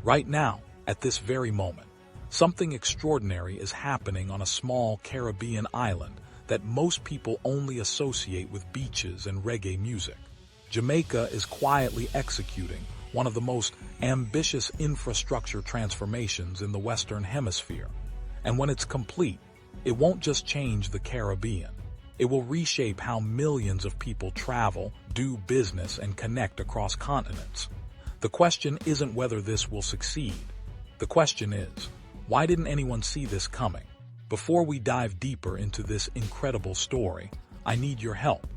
Right now, at this very moment, something extraordinary is happening on a small Caribbean island that most people only associate with beaches and reggae music. Jamaica is quietly executing one of the most ambitious infrastructure transformations in the Western Hemisphere. And when it's complete, it won't just change the Caribbean. It will reshape how millions of people travel, do business, and connect across continents. The question isn't whether this will succeed. The question is, why didn't anyone see this coming? Before we dive deeper into this incredible story, I need your help.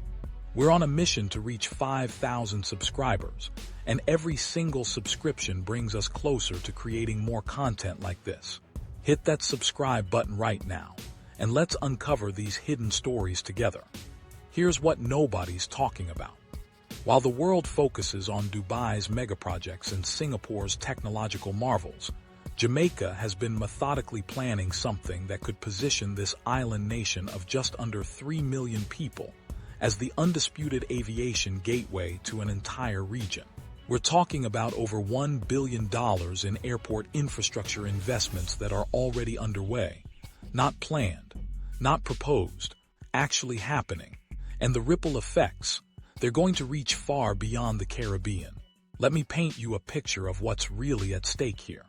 We're on a mission to reach 5,000 subscribers, and every single subscription brings us closer to creating more content like this. Hit that subscribe button right now, and let's uncover these hidden stories together. Here's what nobody's talking about. While the world focuses on Dubai's megaprojects and Singapore's technological marvels, Jamaica has been methodically planning something that could position this island nation of just under 3 million people as the undisputed aviation gateway to an entire region. We're talking about over $1 billion in airport infrastructure investments that are already underway, not planned, not proposed, actually happening. And the ripple effects, they're going to reach far beyond the Caribbean. Let me paint you a picture of what's really at stake here.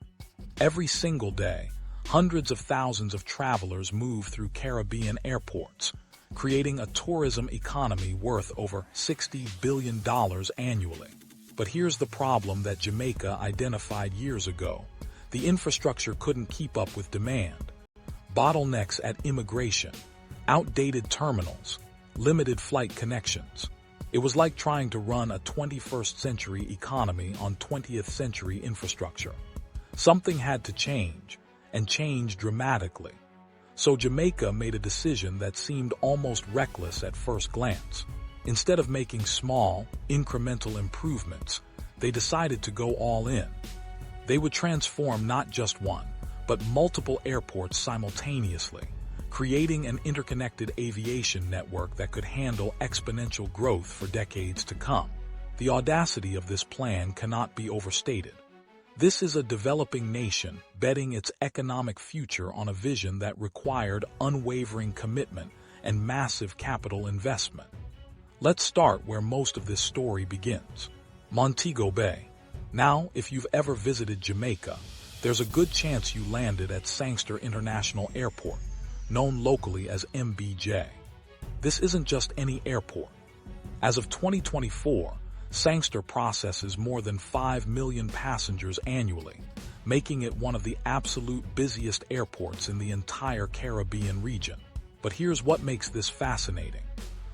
Every single day, hundreds of thousands of travelers move through Caribbean airports, creating a tourism economy worth over $60 billion annually. But here's the problem that Jamaica identified years ago. The infrastructure couldn't keep up with demand. Bottlenecks at immigration, outdated terminals, limited flight connections. It was like trying to run a 21st century economy on 20th century infrastructure. Something had to change, and change dramatically. So Jamaica made a decision that seemed almost reckless at first glance. Instead of making small, incremental improvements, they decided to go all in. They would transform not just one, but multiple airports simultaneously, creating an interconnected aviation network that could handle exponential growth for decades to come. The audacity of this plan cannot be overstated. This is a developing nation betting its economic future on a vision that required unwavering commitment and massive capital investment. Let's start where most of this story begins. Montego Bay. Now, if you've ever visited Jamaica, there's a good chance you landed at Sangster International Airport, known locally as MBJ. This isn't just any airport. As of 2024, Sangster processes more than 5 million passengers annually, making it one of the absolute busiest airports in the entire Caribbean region. But here's what makes this fascinating.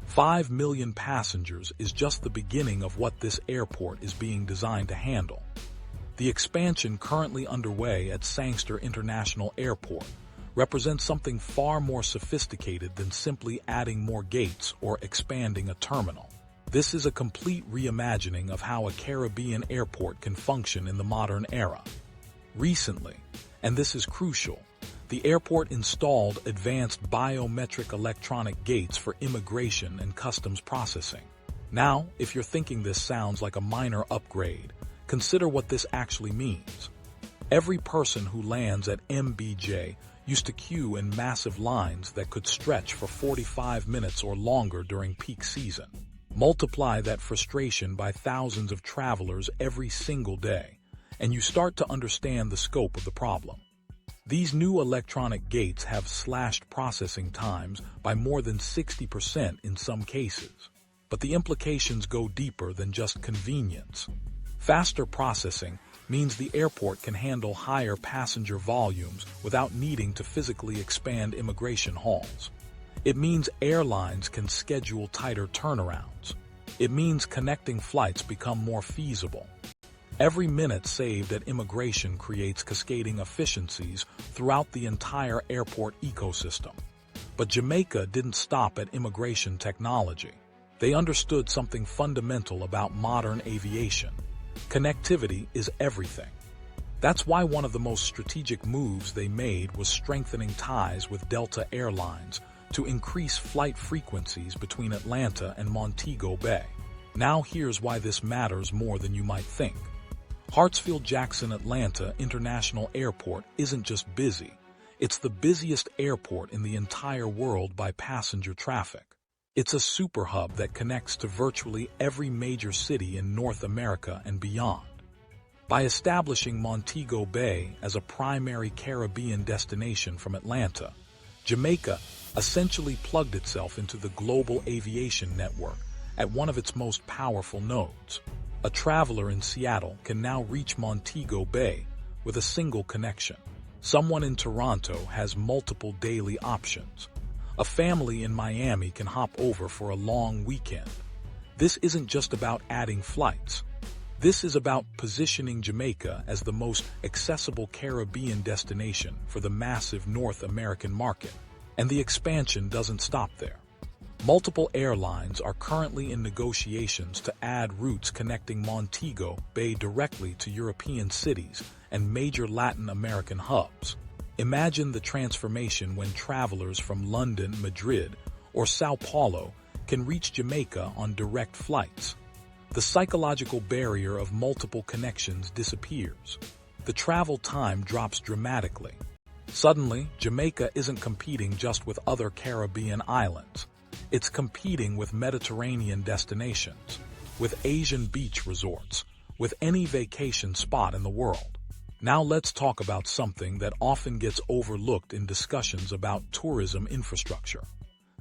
5 million passengers is just the beginning of what this airport is being designed to handle. The expansion currently underway at Sangster International Airport represents something far more sophisticated than simply adding more gates or expanding a terminal. This is a complete reimagining of how a Caribbean airport can function in the modern era. Recently, and this is crucial, the airport installed advanced biometric electronic gates for immigration and customs processing. Now, if you're thinking this sounds like a minor upgrade, consider what this actually means. Every person who lands at MBJ used to queue in massive lines that could stretch for 45 minutes or longer during peak season. Multiply that frustration by thousands of travelers every single day, and you start to understand the scope of the problem. These new electronic gates have slashed processing times by more than 60% in some cases. But the implications go deeper than just convenience. Faster processing means the airport can handle higher passenger volumes without needing to physically expand immigration halls. It means airlines can schedule tighter turnarounds. It means connecting flights become more feasible. Every minute saved at immigration creates cascading efficiencies throughout the entire airport ecosystem. But Jamaica didn't stop at immigration technology. They understood something fundamental about modern aviation. Connectivity is everything. That's why one of the most strategic moves they made was strengthening ties with Delta Airlines to increase flight frequencies between Atlanta and Montego Bay. Now here's why this matters more than you might think. Hartsfield-Jackson Atlanta International Airport isn't just busy, it's the busiest airport in the entire world by passenger traffic. It's a super hub that connects to virtually every major city in North America and beyond. By establishing Montego Bay as a primary Caribbean destination from Atlanta, Jamaica essentially plugged itself into the global aviation network at one of its most powerful nodes. A traveler in Seattle can now reach Montego Bay with a single connection. Someone in Toronto has multiple daily options. A family in Miami can hop over for a long weekend. This isn't just about adding flights. This is about positioning Jamaica as the most accessible Caribbean destination for the massive North American market. And the expansion doesn't stop there. Multiple airlines are currently in negotiations to add routes connecting Montego Bay directly to European cities and major Latin American hubs. Imagine the transformation when travelers from London, Madrid, or Sao Paulo can reach Jamaica on direct flights. The psychological barrier of multiple connections disappears. The travel time drops dramatically. Suddenly, Jamaica isn't competing just with other Caribbean islands. It's competing with Mediterranean destinations, with Asian beach resorts, with any vacation spot in the world. Now let's talk about something that often gets overlooked in discussions about tourism infrastructure: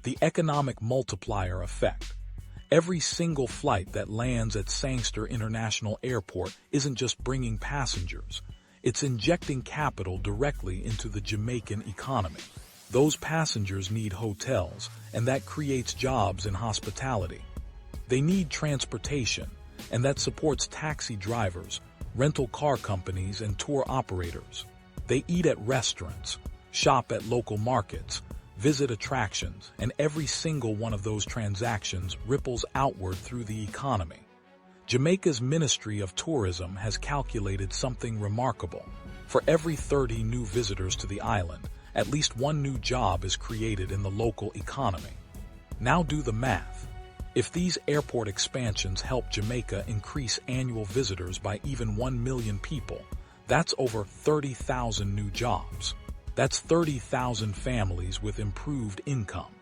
the economic multiplier effect. Every single flight that lands at Sangster International Airport isn't just bringing passengers, it's injecting capital directly into the Jamaican economy. Those passengers need hotels, and that creates jobs in hospitality. They need transportation, and that supports taxi drivers, rental car companies, and tour operators. They eat at restaurants, shop at local markets, visit attractions, and every single one of those transactions ripples outward through the economy. Jamaica's Ministry of Tourism has calculated something remarkable. For every 30 new visitors to the island, at least one new job is created in the local economy. Now do the math. If these airport expansions help Jamaica increase annual visitors by even 1 million people, that's over 30,000 new jobs. That's 30,000 families with improved income.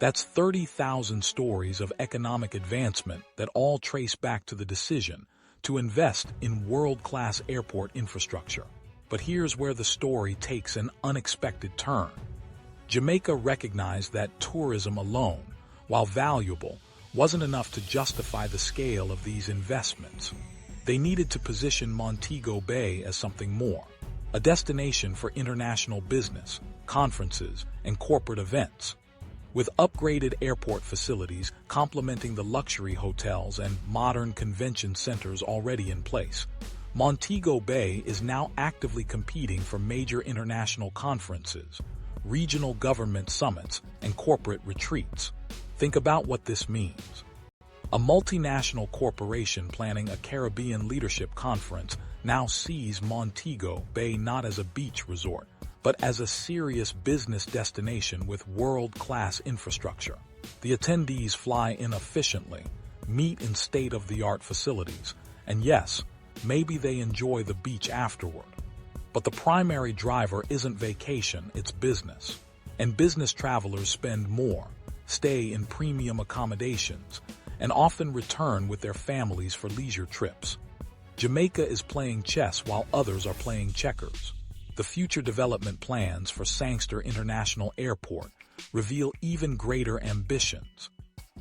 That's 30,000 stories of economic advancement that all trace back to the decision to invest in world-class airport infrastructure. But here's where the story takes an unexpected turn. Jamaica recognized that tourism alone, while valuable, wasn't enough to justify the scale of these investments. They needed to position Montego Bay as something more, a destination for international business, conferences, and corporate events. With upgraded airport facilities complementing the luxury hotels and modern convention centers already in place, Montego Bay is now actively competing for major international conferences, regional government summits, and corporate retreats. Think about what this means. A multinational corporation planning a Caribbean leadership conference now sees Montego Bay not as a beach resort, but as a serious business destination with world-class infrastructure. The attendees fly in efficiently, meet in state-of-the-art facilities, and yes, maybe they enjoy the beach afterward. But the primary driver isn't vacation, it's business. And business travelers spend more, stay in premium accommodations, and often return with their families for leisure trips. Jamaica is playing chess while others are playing checkers. The future development plans for Sangster International Airport reveal even greater ambitions.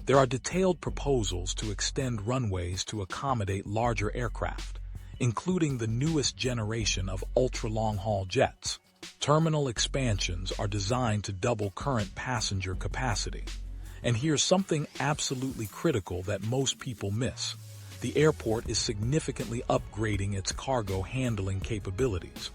There are detailed proposals to extend runways to accommodate larger aircraft, including the newest generation of ultra-long-haul jets. Terminal expansions are designed to double current passenger capacity. And here's something absolutely critical that most people miss. The airport is significantly upgrading its cargo handling capabilities.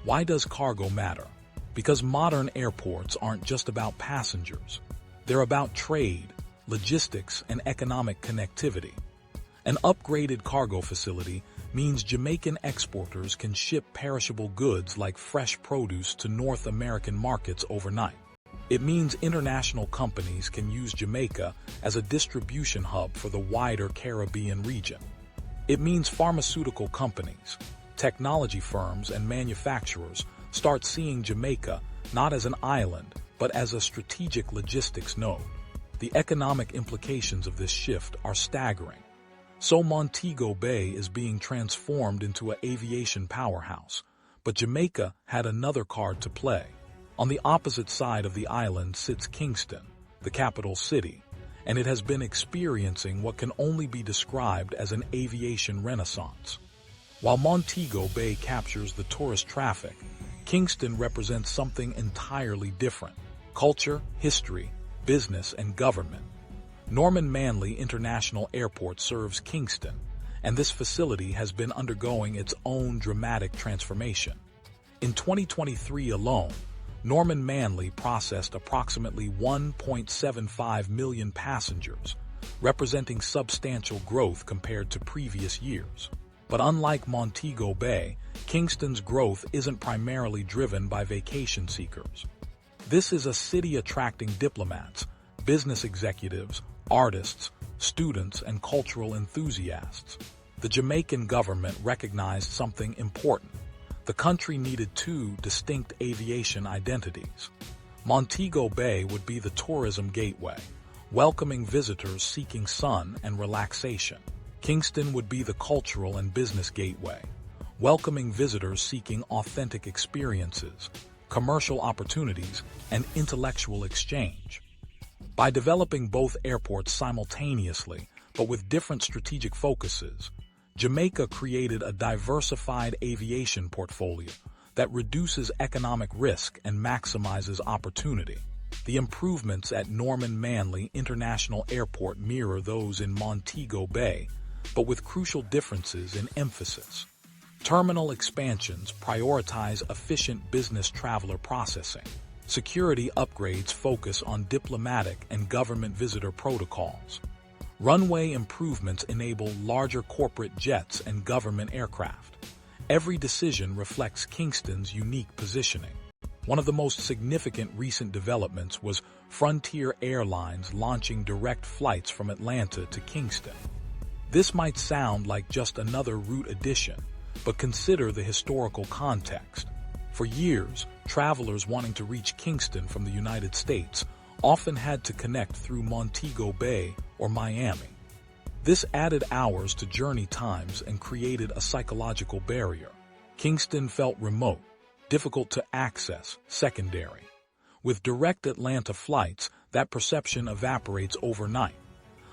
Why does cargo matter? Because modern airports aren't just about passengers. They're about trade, logistics, and economic connectivity. An upgraded cargo facility means Jamaican exporters can ship perishable goods like fresh produce to North American markets overnight. It means international companies can use Jamaica as a distribution hub for the wider Caribbean region. It means pharmaceutical companies, technology firms, and manufacturers start seeing Jamaica not as an island, but as a strategic logistics node. The economic implications of this shift are staggering. So Montego Bay is being transformed into an aviation powerhouse, but Jamaica had another card to play. On the opposite side of the island sits Kingston, the capital city, and it has been experiencing what can only be described as an aviation renaissance. While Montego Bay captures the tourist traffic, Kingston represents something entirely different: culture, history, business, and government. Norman Manley International Airport serves Kingston, and this facility has been undergoing its own dramatic transformation. In 2023 alone, Norman Manley processed approximately 1.75 million passengers, representing substantial growth compared to previous years. But unlike Montego Bay, Kingston's growth isn't primarily driven by vacation seekers. This is a city attracting diplomats, business executives, artists, students, and cultural enthusiasts. The Jamaican government recognized something important. The country needed two distinct aviation identities. Montego Bay would be the tourism gateway, welcoming visitors seeking sun and relaxation. Kingston would be the cultural and business gateway, welcoming visitors seeking authentic experiences, commercial opportunities, and intellectual exchange. By developing both airports simultaneously, but with different strategic focuses, Jamaica created a diversified aviation portfolio that reduces economic risk and maximizes opportunity. The improvements at Norman Manley International Airport mirror those in Montego Bay, but with crucial differences in emphasis. Terminal expansions prioritize efficient business traveler processing. Security upgrades focus on diplomatic and government visitor protocols. Runway improvements enable larger corporate jets and government aircraft. Every decision reflects Kingston's unique positioning. One of the most significant recent developments was Frontier Airlines launching direct flights from Atlanta to Kingston. This might sound like just another route addition, but consider the historical context. For years, travelers wanting to reach Kingston from the United States often had to connect through Montego Bay or Miami. This added hours to journey times and created a psychological barrier. Kingston felt remote, difficult to access, secondary. With direct Atlanta flights, that perception evaporates overnight.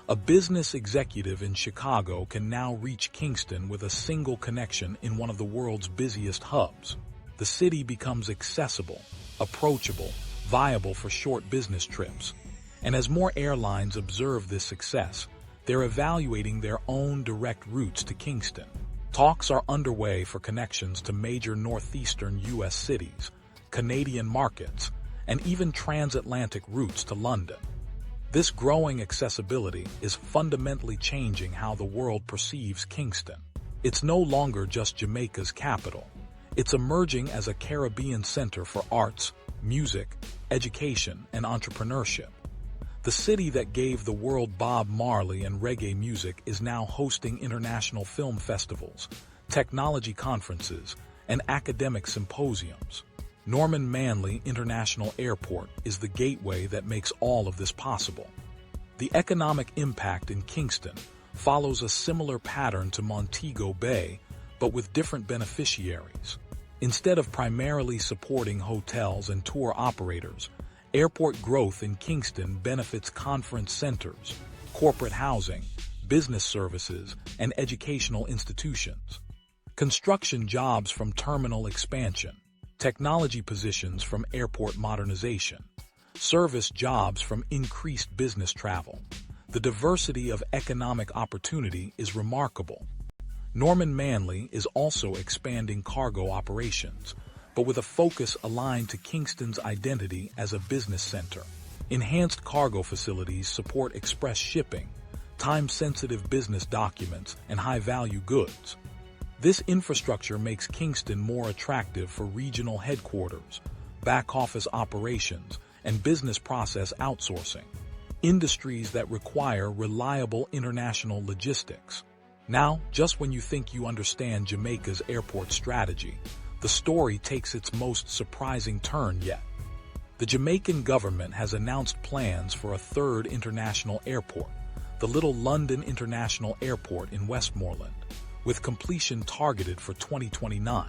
A business executive in Chicago can now reach Kingston with a single connection in one of the world's busiest hubs. The city becomes accessible, approachable, viable for short business trips. And as more airlines observe this success, they're evaluating their own direct routes to Kingston. Talks are underway for connections to major northeastern U.S. cities, Canadian markets, and even transatlantic routes to London. This growing accessibility is fundamentally changing how the world perceives Kingston. It's no longer just Jamaica's capital. It's emerging as a Caribbean center for arts, music, education, and entrepreneurship. The city that gave the world Bob Marley and reggae music is now hosting international film festivals, technology conferences, and academic symposiums. Norman Manley International Airport is the gateway that makes all of this possible. The economic impact in Kingston follows a similar pattern to Montego Bay, but with different beneficiaries. Instead of primarily supporting hotels and tour operators, airport growth in Kingston benefits conference centers, corporate housing, business services, and educational institutions. Construction jobs from terminal expansion, technology positions from airport modernization, service jobs from increased business travel. The diversity of economic opportunity is remarkable. Norman Manley is also expanding cargo operations, but with a focus aligned to Kingston's identity as a business center. Enhanced cargo facilities support express shipping, time-sensitive business documents, and high-value goods. This infrastructure makes Kingston more attractive for regional headquarters, back-office operations, and business process outsourcing, industries that require reliable international logistics. Now, just when you think you understand Jamaica's airport strategy, the story takes its most surprising turn yet. The Jamaican government has announced plans for a third international airport, the Little London International Airport in Westmoreland, with completion targeted for 2029.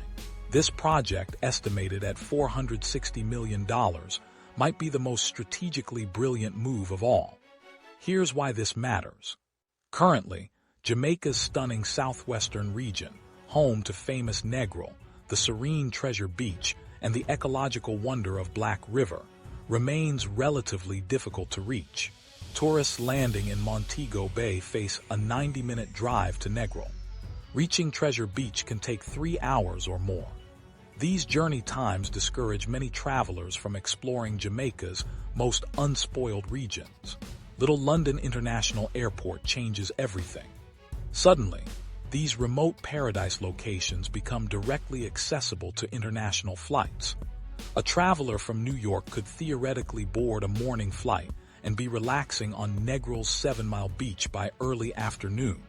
This project, estimated at $460 million, might be the most strategically brilliant move of all. Here's why this matters. Currently, Jamaica's stunning southwestern region, home to famous Negril, the serene Treasure Beach, and the ecological wonder of Black River, remains relatively difficult to reach. Tourists landing in Montego Bay face a 90-minute drive to Negril. Reaching Treasure Beach can take 3 hours or more. These journey times discourage many travelers from exploring Jamaica's most unspoiled regions. Little London International Airport changes everything. Suddenly, these remote paradise locations become directly accessible to international flights. A traveler from New York could theoretically board a morning flight and be relaxing on Negril's 7-mile beach by early afternoon,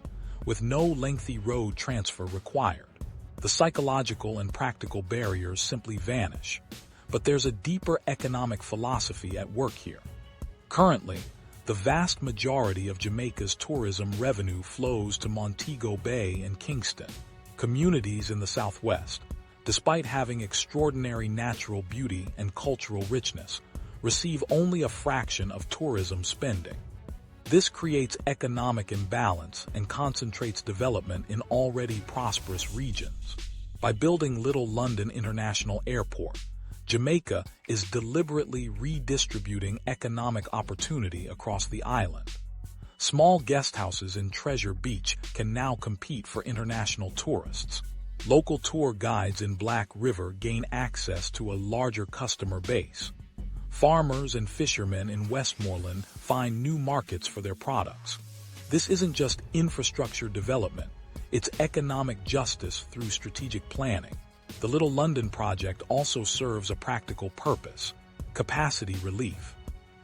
with no lengthy road transfer required. The psychological and practical barriers simply vanish. But there's a deeper economic philosophy at work here. Currently, the vast majority of Jamaica's tourism revenue flows to Montego Bay and Kingston, communities in the southwest. Despite having extraordinary natural beauty and cultural richness, receive only a fraction of tourism spending. This creates economic imbalance and concentrates development in already prosperous regions. By building Little London International Airport, Jamaica is deliberately redistributing economic opportunity across the island. Small guesthouses in Treasure Beach can now compete for international tourists. Local tour guides in Black River gain access to a larger customer base. Farmers and fishermen in Westmoreland find new markets for their products. This isn't just infrastructure development, it's economic justice through strategic planning. The Little London project also serves a practical purpose: capacity relief.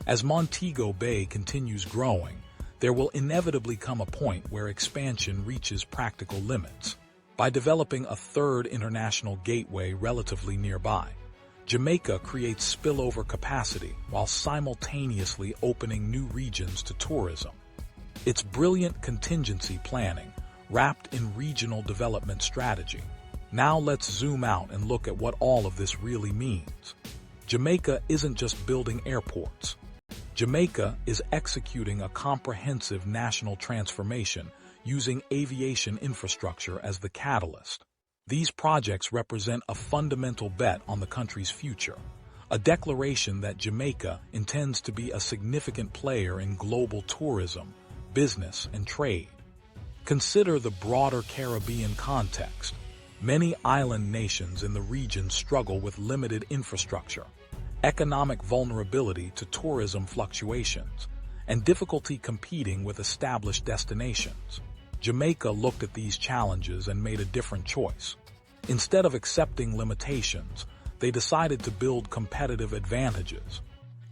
As Montego Bay continues growing, there will inevitably come a point where expansion reaches practical limits. By developing a third international gateway relatively nearby, Jamaica creates spillover capacity while simultaneously opening new regions to tourism. It's brilliant contingency planning, wrapped in regional development strategy. Now let's zoom out and look at what all of this really means. Jamaica isn't just building airports. Jamaica is executing a comprehensive national transformation using aviation infrastructure as the catalyst. These projects represent a fundamental bet on the country's future, a declaration that Jamaica intends to be a significant player in global tourism, business, and trade. Consider the broader Caribbean context. Many island nations in the region struggle with limited infrastructure, economic vulnerability to tourism fluctuations, and difficulty competing with established destinations. Jamaica looked at these challenges and made a different choice. Instead of accepting limitations, they decided to build competitive advantages.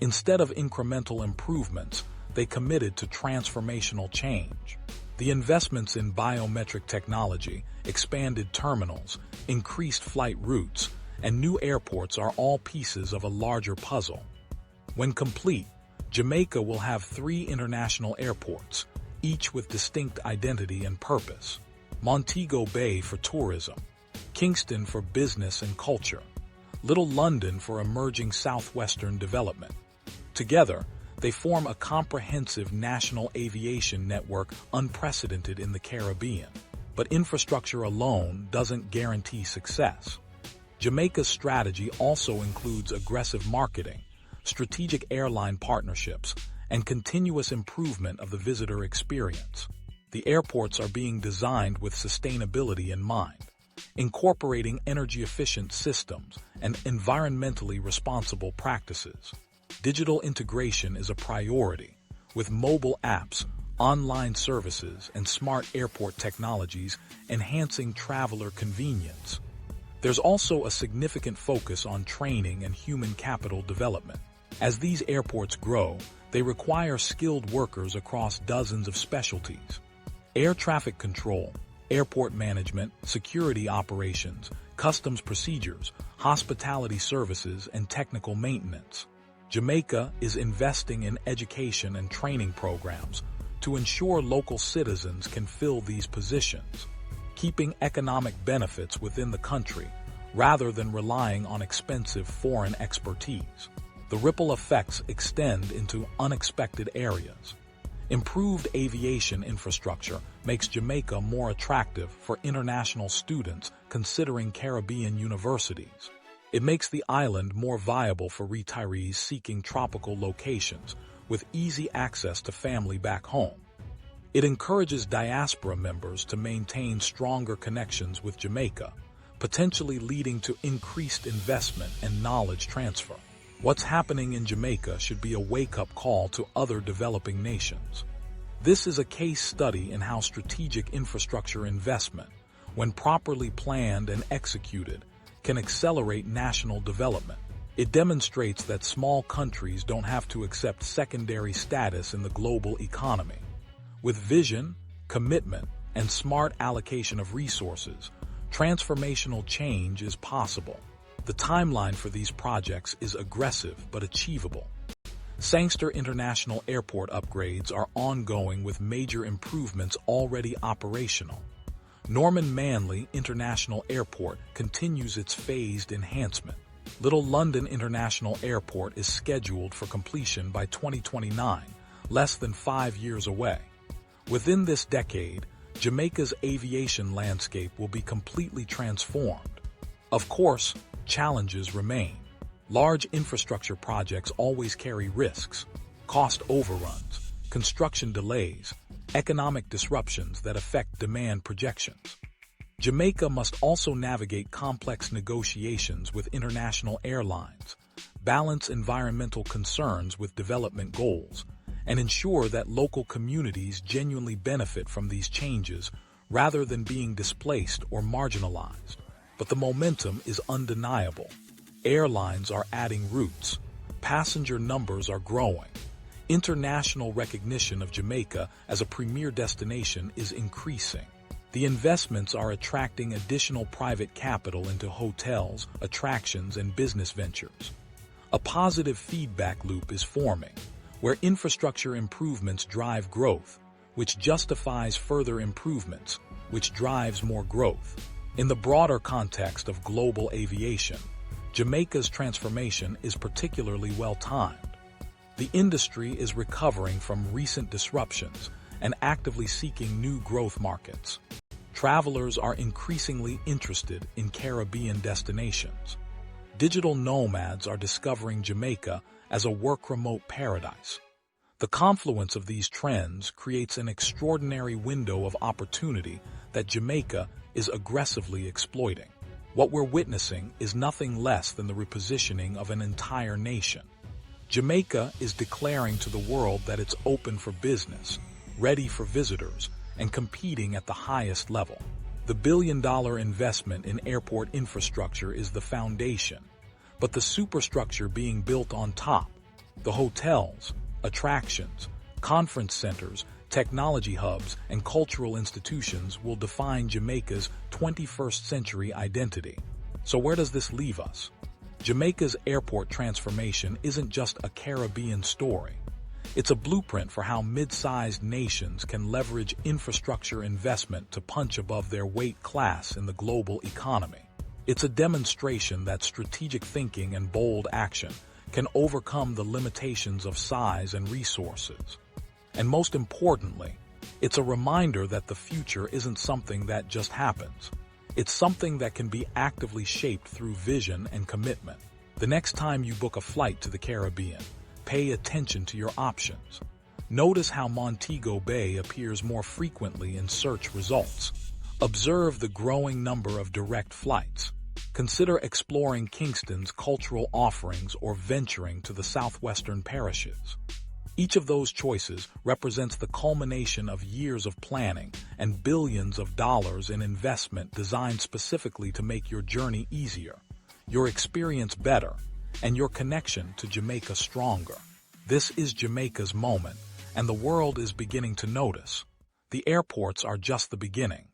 Instead of incremental improvements, they committed to transformational change. The investments in biometric technology, expanded terminals, increased flight routes, and new airports are all pieces of a larger puzzle. When complete, Jamaica will have 3 international airports, each with distinct identity and purpose. Montego Bay for tourism, Kingston for business and culture, Little London for emerging southwestern development. Together, they form a comprehensive national aviation network unprecedented in the Caribbean. But infrastructure alone doesn't guarantee success. Jamaica's strategy also includes aggressive marketing, strategic airline partnerships, and continuous improvement of the visitor experience. The airports are being designed with sustainability in mind, incorporating energy-efficient systems and environmentally responsible practices. Digital integration is a priority, with mobile apps, online services, and smart airport technologies enhancing traveler convenience. There's also a significant focus on training and human capital development. As these airports grow, they require skilled workers across dozens of specialties. Air traffic control, airport management, security operations, customs procedures, hospitality services, and technical maintenance. Jamaica is investing in education and training programs to ensure local citizens can fill these positions, keeping economic benefits within the country rather than relying on expensive foreign expertise. The ripple effects extend into unexpected areas. Improved aviation infrastructure makes Jamaica more attractive for international students considering Caribbean universities. It makes the island more viable for retirees seeking tropical locations with easy access to family back home. It encourages diaspora members to maintain stronger connections with Jamaica, potentially leading to increased investment and knowledge transfer. What's happening in Jamaica should be a wake-up call to other developing nations. This is a case study in how strategic infrastructure investment, when properly planned and executed, can accelerate national development. It demonstrates that small countries don't have to accept secondary status in the global economy. With vision, commitment, and smart allocation of resources, transformational change is possible. The timeline for these projects is aggressive but achievable. Sangster International Airport upgrades are ongoing with major improvements already operational. Norman Manley International Airport continues its phased enhancement. Little London International Airport is scheduled for completion by 2029, less than 5 years away. Within this decade, Jamaica's aviation landscape will be completely transformed. Of course, challenges remain. Large infrastructure projects always carry risks, cost overruns, construction delays, economic disruptions that affect demand projections. Jamaica must also navigate complex negotiations with international airlines, balance environmental concerns with development goals, and ensure that local communities genuinely benefit from these changes rather than being displaced or marginalized. But the momentum is undeniable. Airlines are adding routes, passenger numbers are growing, international recognition of Jamaica as a premier destination is increasing. The investments are attracting additional private capital into hotels, attractions, and business ventures. A positive feedback loop is forming, where infrastructure improvements drive growth, which justifies further improvements, which drives more growth. In the broader context of global aviation, Jamaica's transformation is particularly well-timed. The industry is recovering from recent disruptions and actively seeking new growth markets. Travelers are increasingly interested in Caribbean destinations. Digital nomads are discovering Jamaica as a work-remote paradise. The confluence of these trends creates an extraordinary window of opportunity that Jamaica is aggressively exploiting. What we're witnessing is nothing less than the repositioning of an entire nation. Jamaica is declaring to the world that it's open for business, ready for visitors, and competing at the highest level. The billion-dollar investment in airport infrastructure is the foundation, but the superstructure being built on top, the hotels, attractions, conference centers, technology hubs, and cultural institutions will define Jamaica's 21st century identity. So where does this leave us? Jamaica's airport transformation isn't just a Caribbean story. It's a blueprint for how mid-sized nations can leverage infrastructure investment to punch above their weight class in the global economy. It's a demonstration that strategic thinking and bold action can overcome the limitations of size and resources. And most importantly, it's a reminder that the future isn't something that just happens. It's something that can be actively shaped through vision and commitment. The next time you book a flight to the Caribbean, pay attention to your options. Notice how Montego Bay appears more frequently in search results. Observe the growing number of direct flights. Consider exploring Kingston's cultural offerings or venturing to the southwestern parishes. Each of those choices represents the culmination of years of planning and billions of dollars in investment designed specifically to make your journey easier, your experience better, and your connection to Jamaica stronger. This is Jamaica's moment, and the world is beginning to notice. The airports are just the beginning.